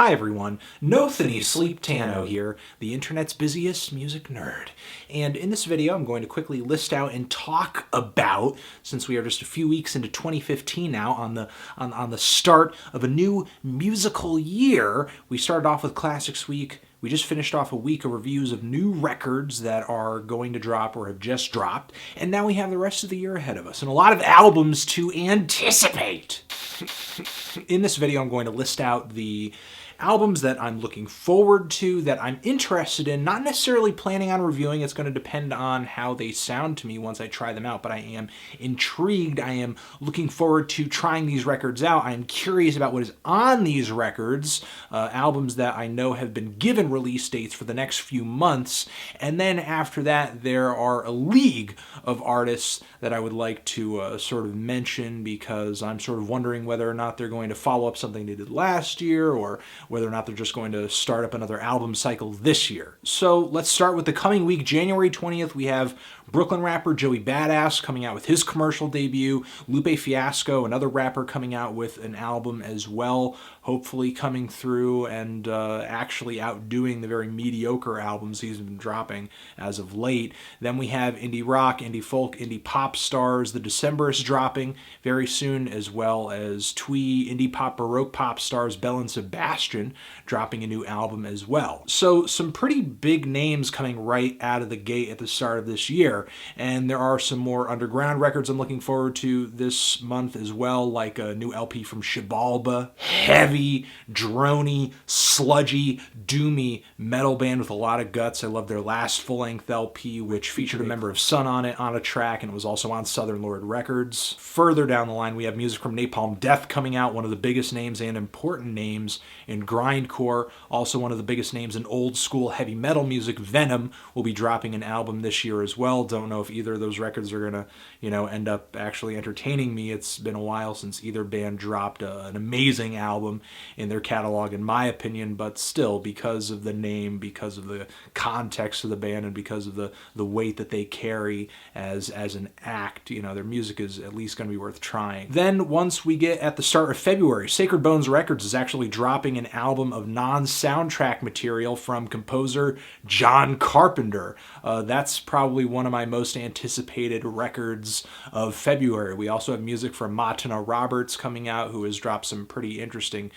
Hi everyone, Nothany Sleep Tano here, the internet's busiest music nerd. And in this video I'm going to quickly list out and talk about, since we are just a few weeks into 2015 now, on the start of a new musical year. We started off with Classics Week. We just finished off a week of reviews of new records that are going to drop or have just dropped, and now we have the rest of the year ahead of us, and a lot of albums to anticipate. In this video, I'm going to list out the albums that I'm looking forward to, that I'm interested in, not necessarily planning on reviewing. It's going to depend on how they sound to me once I try them out, but I am intrigued. I am looking forward to trying these records out. I am curious about what is on these records, albums that I know have been given release dates for the next few months, and then after that there are a league of artists that I would like to sort of mention, because I'm sort of wondering whether or not they're going to follow up something they did last year, or whether or not they're just going to start up another album cycle this year. So let's start with the coming week. January 20th, we have Brooklyn rapper Joey Badass coming out with his commercial debut. Lupe Fiasco, another rapper, coming out with an album as well, hopefully coming through and actually outdoing the very mediocre albums he's been dropping as of late. Then we have indie rock, indie folk, indie pop stars. The Decemberists dropping very soon, as well as twee, indie pop, baroque pop stars Belle and Sebastian dropping a new album as well. So some pretty big names coming right out of the gate at the start of this year. And there are some more underground records I'm looking forward to this month as well, like a new LP from Shibalba, heavy, droney, sludgy, doomy metal band with a lot of guts. I love their last full-length LP, which featured a member of Sun on it on a track, and it was also on Southern Lord Records. Further down the line, we have music from Napalm Death coming out, one of the biggest names and important names in grindcore, also one of the biggest names in old school heavy metal music. Venom will be dropping an album this year as well. Don't know if either of those records are gonna, end up actually entertaining me. It's been a while since either band dropped an amazing album in their catalog, in my opinion, but still, because of the name, because of the context of the band, and because of the weight that they carry as an act, their music is at least going to be worth trying. Then once we get at the start of February, Sacred Bones Records is actually dropping an album of non-soundtrack material from composer John Carpenter. That's probably one of my most anticipated records of February. We also have music from Matana Roberts coming out, who has dropped some pretty interesting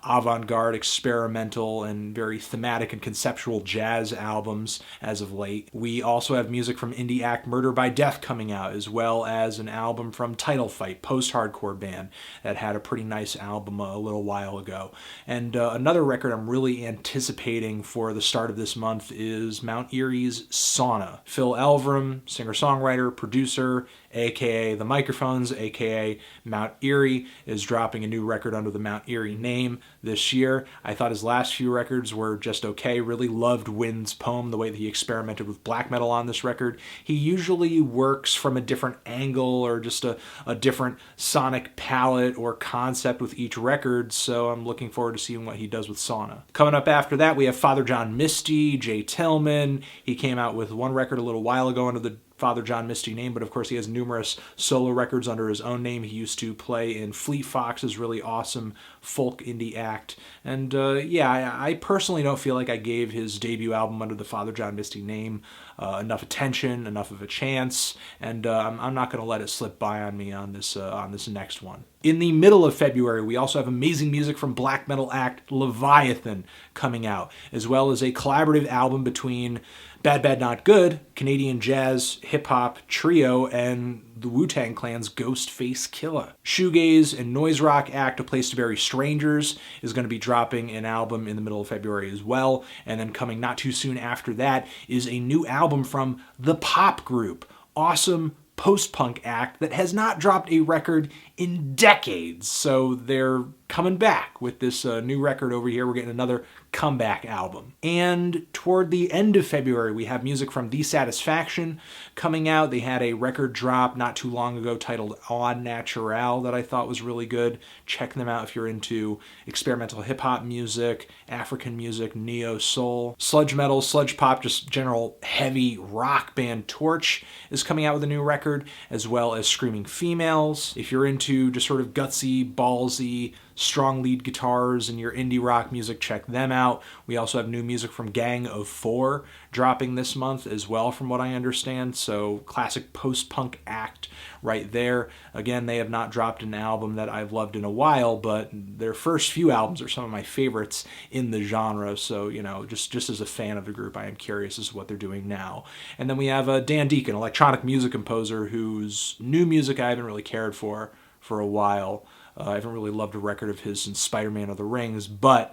avant-garde, experimental, and very thematic and conceptual jazz albums as of late. We also have music from indie act Murder by Death coming out, as well as an album from Title Fight, post-hardcore band that had a pretty nice album a little while ago. And another record I'm really anticipating for the start of this month is Mount Erie's Sauna. Phil Elverum, singer-songwriter, producer, aka The Microphones, aka Mount Erie, is dropping a new record under the Mount Erie name this year. I thought his last few records were just okay. Really loved Wind's Poem, the way that he experimented with black metal on this record. He usually works from a different angle or just a different sonic palette or concept with each record, so I'm looking forward to seeing what he does with Sauna. Coming up after that, we have Father John Misty, Jay Tillman. He came out with one record a little while ago under the Father John Misty name, but of course he has numerous solo records under his own name. He used to play in Fleet Fox's really awesome folk indie act. And I personally don't feel like I gave his debut album under the Father John Misty name enough attention, enough of a chance, and I'm not going to let it slip by on me on this next one. In the middle of February, we also have amazing music from black metal act Leviathan coming out, as well as a collaborative album between Bad Bad Not Good, Canadian jazz hip-hop trio, and the Wu-Tang Clan's Ghostface Killah. Shoegaze and noise rock act A Place to Bury Strangers is going to be dropping an album in the middle of February as well, and then coming not too soon after that is a new album from The Pop Group. Awesome post-punk act that has not dropped a record in decades, so they're coming back with this new record over here. We're getting another comeback album. And toward the end of February, we have music from The Satisfaction coming out. They had a record drop not too long ago titled Au Naturel that I thought was really good. Check them out if you're into experimental hip-hop music, African music, neo-soul, sludge metal, sludge pop, just general heavy rock band Torch is coming out with a new record, as well as Screaming Females. If you're into just sort of gutsy, ballsy, strong lead guitars and your indie rock music, check them out. We also have new music from Gang of Four dropping this month as well, from what I understand. So classic post-punk act right there. Again, they have not dropped an album that I've loved in a while, but their first few albums are some of my favorites in the genre. So, you know, just as a fan of the group, I am curious as to what they're doing now. And then we have Dan Deacon, electronic music composer, whose new music I haven't really cared for a while. I haven't really loved a record of his since Spider-Man of the Rings, but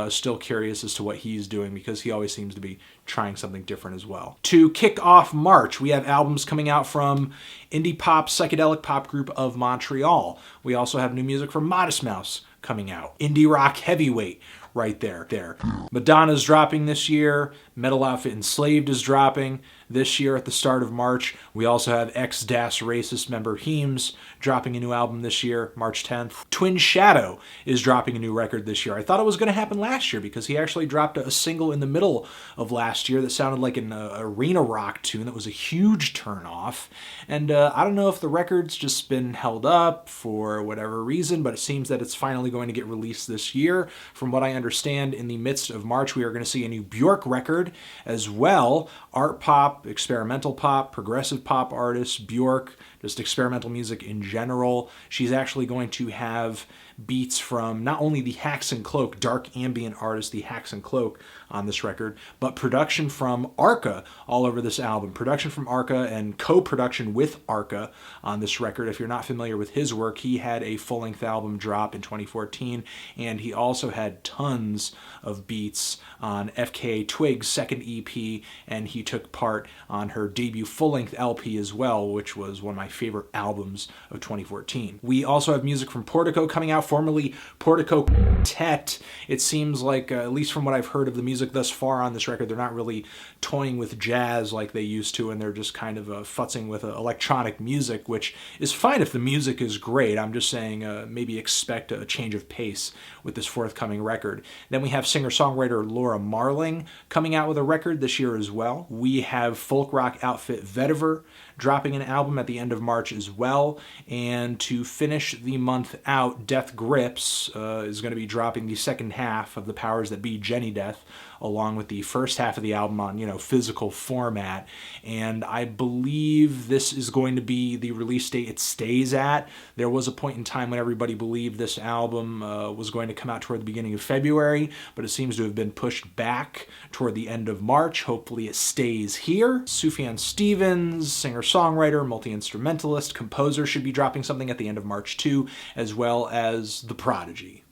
still curious as to what he's doing, because he always seems to be trying something different as well. To kick off March, we have albums coming out from indie pop, psychedelic pop group of Montreal. We also have new music from Modest Mouse coming out. Indie rock heavyweight right there. Madonna's dropping this year. Metal outfit Enslaved is dropping this year at the start of March. We also have ex-Das Racist member Heems dropping a new album this year, March 10th. Twin Shadow is dropping a new record this year. I thought it was going to happen last year, because he actually dropped a single in the middle of last year that sounded like an arena rock tune that was a huge turnoff. And I don't know if the record's just been held up for whatever reason, but it seems that it's finally going to get released this year. From what I understand, in the midst of March, we are going to see a new Bjork record as well. Art pop, experimental pop, progressive pop artist, Bjork, just experimental music in general. She's actually going to have beats from not only the Hacks and Cloak, dark ambient artist, the Hacks and Cloak, on this record, but production from Arca all over this album. Production from Arca and co-production with Arca on this record. If you're not familiar with his work, he had a full-length album drop in 2014, and he also had tons of beats on FKA Twig's second EP, and he took part on her debut full-length LP as well, which was one of my favorite albums of 2014. We also have music from Portico coming out, formerly Portico Quartet. It seems like, at least from what I've heard of the music thus far on this record, they're not really toying with jazz like they used to, and they're just kind of futzing with electronic music, which is fine if the music is great. I'm just saying maybe expect a change of pace with this forthcoming record. Then we have singer-songwriter Laura Marling coming out with a record this year as well. We have folk rock outfit Vetiver dropping an album at the end of March as well. And to finish the month out, Death Grips is going to be dropping the second half of The Powers That Be, Jenny Death, along with the first half of the album on, physical format. And I believe this is going to be the release date it stays at. There was a point in time when everybody believed this album was going to come out toward the beginning of February, but it seems to have been pushed back toward the end of March. Hopefully it stays here. Sufjan Stevens, singer-songwriter, multi-instrumentalist, composer, should be dropping something at the end of March too, as well as The Prodigy.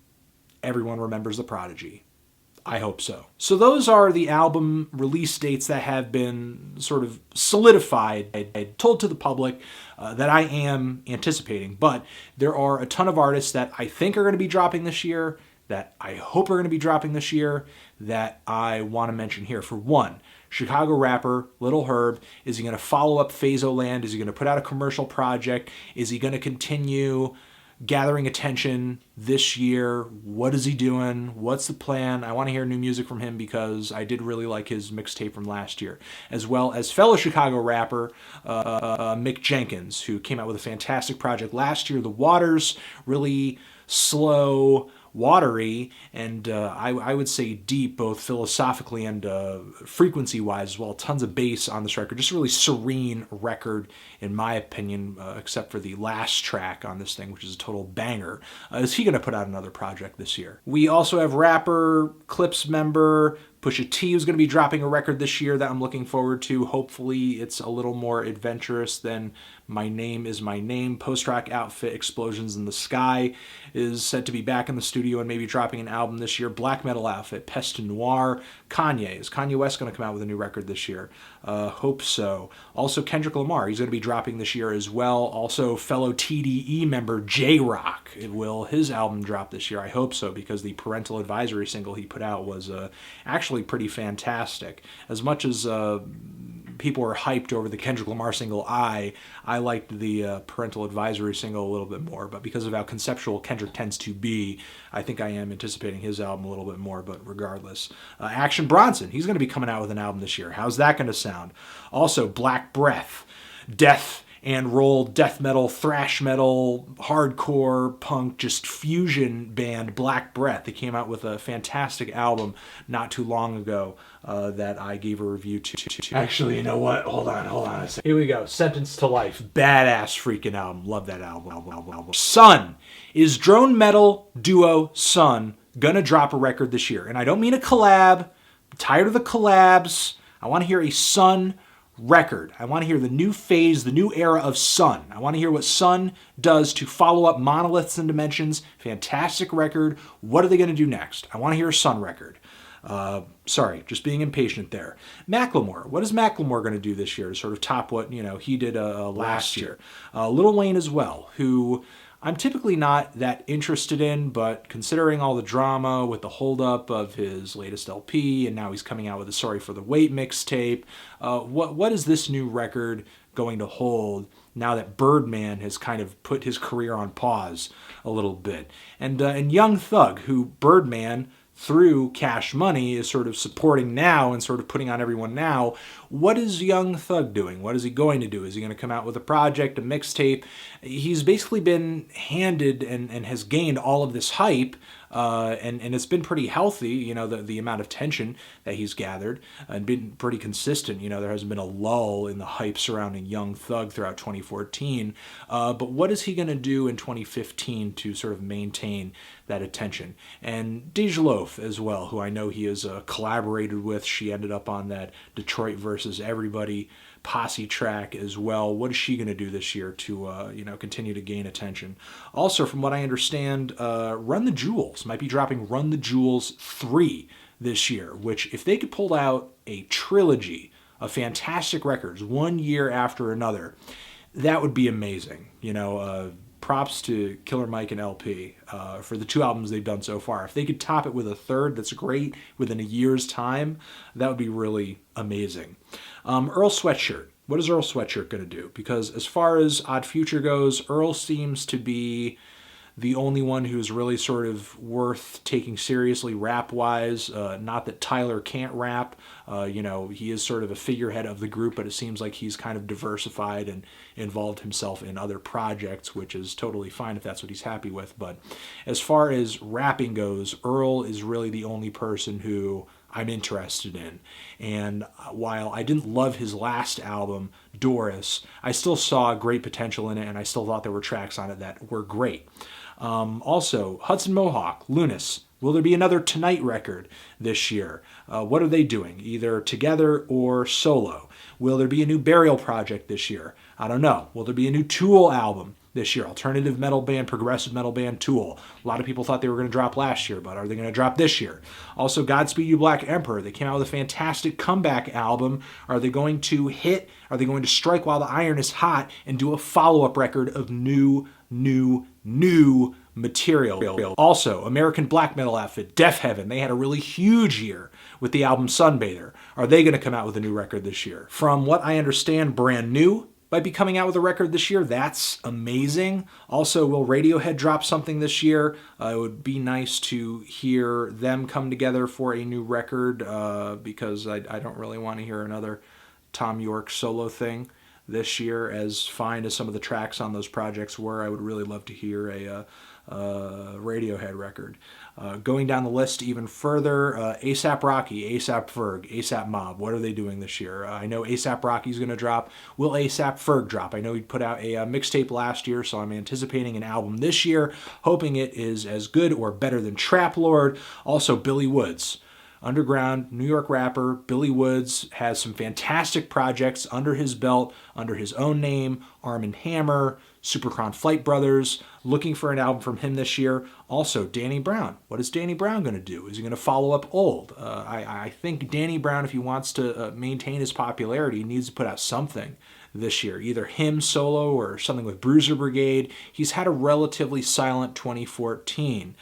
Everyone remembers The Prodigy. I hope so. So those are the album release dates that have been sort of solidified, told to the public that I am anticipating. But there are a ton of artists that I think are going to be dropping this year, that I hope are going to be dropping this year, that I want to mention here. For one, Chicago rapper Little Herb. Is he going to follow up Phasoland? Is he going to put out a commercial project? Is he going to continue gathering attention this year? What is he doing? What's the plan? I want to hear new music from him, because I did really like his mixtape from last year. As well as fellow Chicago rapper Mick Jenkins, who came out with a fantastic project last year, The Waters. Really slow, watery, and I would say deep, both philosophically and frequency-wise as well. Tons of bass on this record. Just a really serene record, in my opinion, except for the last track on this thing, which is a total banger. Is he going to put out another project this year? We also have rapper, Clips member Pusha T, who's going to be dropping a record this year that I'm looking forward to. Hopefully it's a little more adventurous than My Name Is My Name. Post-rock outfit Explosions in the Sky is said to be back in the studio and maybe dropping an album this year. Black metal outfit Peste Noire. Kanye. Is Kanye West going to come out with a new record this year? Hope so. Also Kendrick Lamar. He's going to be dropping this year as well. Also fellow TDE member J-Rock. Will his album drop this year? I hope so, because the Parental Advisory single he put out was actually pretty fantastic. As much as people were hyped over the Kendrick Lamar single, I liked the Parental Advisory single a little bit more, but because of how conceptual Kendrick tends to be, I think I am anticipating his album a little bit more, but regardless. Action Bronson, he's going to be coming out with an album this year. How's that going to sound? Also, Black Breath, Death and roll death metal, thrash metal, hardcore, punk, just fusion band Black Breath. They came out with a fantastic album not too long ago that I gave a review to. Actually, you know what? Hold on a second. Here we go. Sentence to Life. Badass freaking album. Love that album. Sun. Is drone metal duo Sun gonna drop a record this year? And I don't mean a collab. I'm tired of the collabs. I want to hear a Sun record. I want to hear the new phase, the new era of Sun. I want to hear what Sun does to follow up Monoliths and Dimensions. Fantastic record. What are they going to do next? I want to hear a Sun record. Sorry, just being impatient there. Macklemore. What is Macklemore going to do this year to sort of top what he did last year? Lil Wayne as well, who I'm typically not that interested in, but considering all the drama with the holdup of his latest LP, and now he's coming out with a Sorry for the Wait mixtape, what is this new record going to hold now that Birdman has kind of put his career on pause a little bit? And Young Thug, who Birdman through Cash Money is sort of supporting now and sort of putting on everyone now. What is Young Thug doing? What is he going to do? Is he going to come out with a project, a mixtape? He's basically been handed and has gained all of this hype, and it's been pretty healthy, the amount of tension that he's gathered, and been pretty consistent. There hasn't been a lull in the hype surrounding Young Thug throughout 2014. But what is he going to do in 2015 to sort of maintain that attention? And Dej Loaf as well, who I know he has collaborated with. She ended up on that Detroit versus Everybody posse track as well. What is she going to do this year to continue to gain attention? Also, from what I understand, Run the Jewels might be dropping Run the Jewels 3 this year, which if they could pull out a trilogy of fantastic records one year after another, that would be amazing. Props to Killer Mike and LP for the 2 albums they've done so far. If they could top it with a third that's great within a year's time, that would be really amazing. Earl Sweatshirt. What is Earl Sweatshirt going to do? Because as far as Odd Future goes, Earl seems to be the only one who's really sort of worth taking seriously rap-wise. Not that Tyler can't rap. He is sort of a figurehead of the group, but it seems like he's kind of diversified and involved himself in other projects, which is totally fine if that's what he's happy with. But as far as rapping goes, Earl is really the only person who I'm interested in. And while I didn't love his last album, Doris, I still saw great potential in it, and I still thought there were tracks on it that were great. Also, Hudson Mohawk, Lunas. Will there be another Tonight record this year? What are they doing, either together or solo? Will there be a new Burial project this year? I don't know. Will there be a new Tool album this year? Alternative metal band, progressive metal band, Tool. A lot of people thought they were going to drop last year, but are they going to drop this year? Also, Godspeed You Black Emperor. They came out with a fantastic comeback album. Are they going to hit? Are they going to strike while the iron is hot and do a follow-up record of new material? Also, American black metal outfit, Death Heaven. They had a really huge year with the album Sunbather. Are they going to come out with a new record this year? From what I understand, Brand New might be coming out with a record this year. That's amazing. Also, will Radiohead drop something this year? It would be nice to hear them come together for a new record because I don't really want to hear another Tom York solo thing this year. As fine as some of the tracks on those projects were, I would really love to hear a Radiohead record. Going down the list even further, A$AP Rocky, A$AP Ferg, A$AP Mob. What are they doing this year? I know A$AP Rocky's going to drop. Will A$AP Ferg drop? I know he put out a mixtape last year, so I'm anticipating an album this year, hoping it is as good or better than Trap Lord. Also, Billy Woods. Underground New York rapper Billy Woods has some fantastic projects under his belt, under his own name, Arm & Hammer, Superchron Flight Brothers. Looking for an album from him this year. Also, Danny Brown. What is Danny Brown going to do? Is he going to follow up Old? I think Danny Brown, if he wants to maintain his popularity, needs to put out something this year. Either him solo or something with Bruiser Brigade. He's had a relatively silent 2014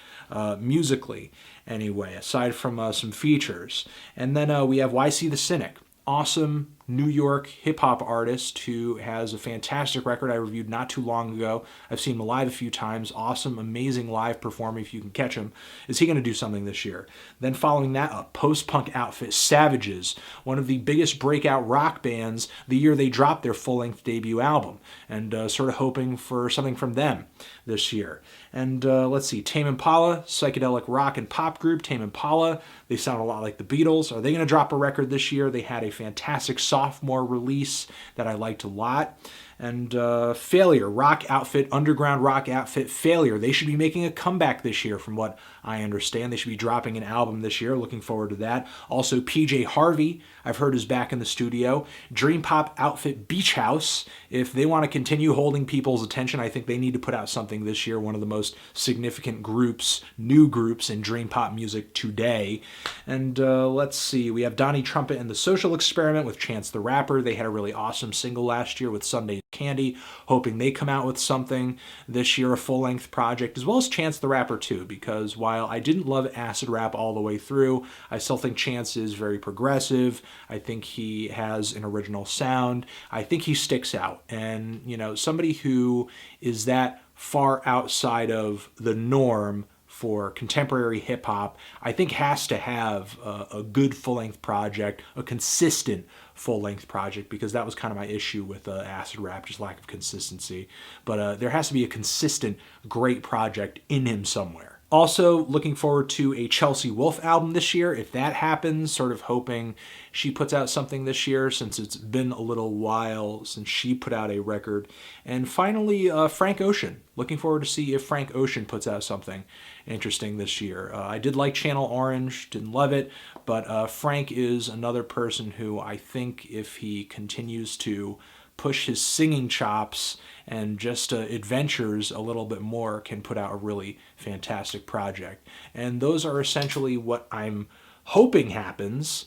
musically. Anyway, aside from some features. And then we have YC the Cynic. Awesome New York hip-hop artist who has a fantastic record I reviewed not too long ago. I've seen him live a few times. Awesome, amazing live performer if you can catch him. Is he going to do something this year? Then following that, a post-punk outfit, Savages, one of the biggest breakout rock bands the year they dropped their full-length debut album, and sort of hoping for something from them this year. And let's see, Tame Impala, psychedelic rock and pop group. Tame Impala, they sound a lot like the Beatles. Are they going to drop a record this year? They had a fantastic sophomore release that I liked a lot. And Failure, rock outfit, underground rock outfit, Failure. They should be making a comeback this year from what I understand. They should be dropping an album this year. Looking forward to that. Also, PJ Harvey, I've heard, is back in the studio. Dream pop outfit, Beach House. If they want to continue holding people's attention, I think they need to put out something this year. One of the most significant groups, new groups in dream pop music today. And let's see, we have Donnie Trumpet and the Social Experiment with Chance the Rapper. They had a really awesome single last year with Sunday Candy, hoping they come out with something this year, a full-length project, as well as Chance the Rapper too, because while I didn't love acid rap all the way through, I still think Chance is very progressive. I think he has an original sound. I think he sticks out. And, you know, somebody who is that far outside of the norm for contemporary hip-hop, I think has to have a good full-length project, a consistent full-length project, because that was kind of my issue with acid rap, just lack of consistency. But there has to be a consistent, great project in him somewhere. Also, looking forward to a Chelsea Wolfe album this year. If that happens, sort of hoping she puts out something this year, since it's been a little while since she put out a record. And finally, Frank Ocean. Looking forward to see if Frank Ocean puts out something interesting this year. I did like Channel Orange, didn't love it, but Frank is another person who I think if he continues to push his singing chops and just adventures a little bit more, can put out a really fantastic project. And those are essentially what I'm hoping happens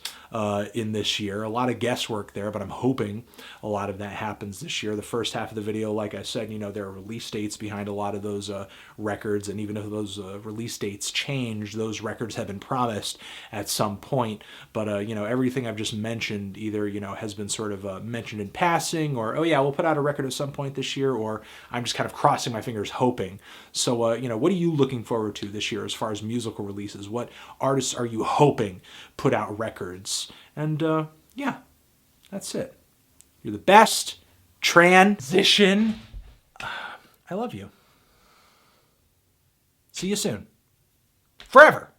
in this year. A lot of guesswork there, but I'm hoping a lot of that happens this year. The first half of the video, like I said, you know, there are release dates behind a lot of those records, and even if those release dates change, those records have been promised at some point. But, you know, everything I've just mentioned either, you know, has been sort of mentioned in passing, or, oh yeah, we'll put out a record at some point this year, or I'm just kind of crossing my fingers hoping. So, you know, what are you looking forward to this year as far as musical releases? What artists are you hoping put out records? And yeah, that's it. You're the best. Transition. I love you. See you soon. Forever.